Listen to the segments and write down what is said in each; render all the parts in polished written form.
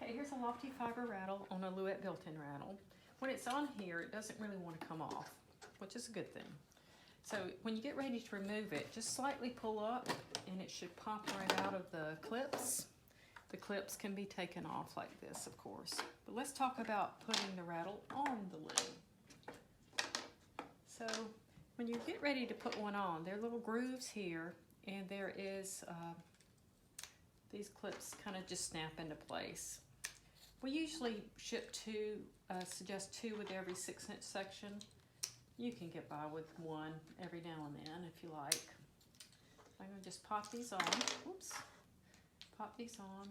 Okay, here's a LoftyFiber Raddle on a Louet built-in rattle. When it's on here, it doesn't really want to come off, which is a good thing. So when you get ready to remove it, just slightly pull up and it should pop right out of the clips. The clips can be taken off like this, of course. But let's talk about putting the rattle on the Loom. So when you get ready to put one on, there are little grooves here, and there is these clips kind of just snap into place. We usually ship suggest two with every 6-inch section. You can get by with one every now and then if you like. I'm gonna just pop these on. Oops. Pop these on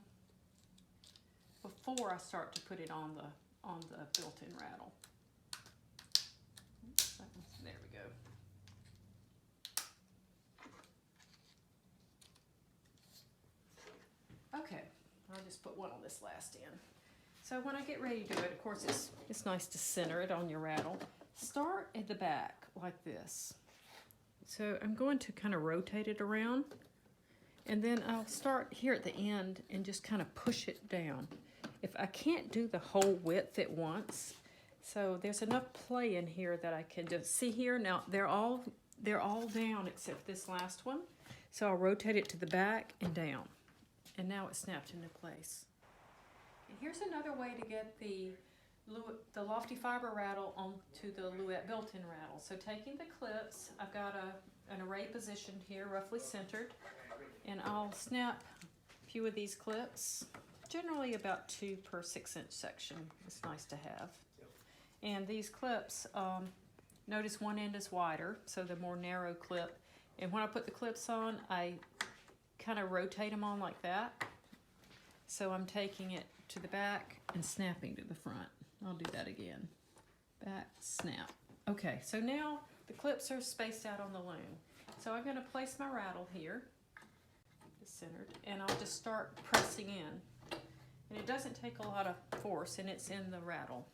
before I start to put it on the built-in rattle. Oops, there we go. Okay, I'll just put one on this last end. So when I get ready to do it, of course it's nice to center it on your rattle. Start at the back like this. So I'm going to kind of rotate it around, and then I'll start here at the end and just kind of push it down. If I can't do the whole width at once, so there's enough play in here that I can just see here. Now they're all down except this last one. So I'll rotate it to the back and down. And now it's snapped into place. And here's another way to get the LoftyFiber Raddle onto the Louet built-in rattle. So taking the clips, I've got an array positioned here, roughly centered, and I'll snap a few of these clips, generally about 2 per 6-inch section. It's nice to have. And these clips, notice one end is wider, so the more narrow clip. And when I put the clips on, I kind of rotate them on like that. So I'm taking it to the back and snapping to the front. I'll do that again. Back, snap. Okay, so now the clips are spaced out on the loom. So I'm gonna place my rattle here, just centered, and I'll just start pressing in. And it doesn't take a lot of force, and it's in the rattle.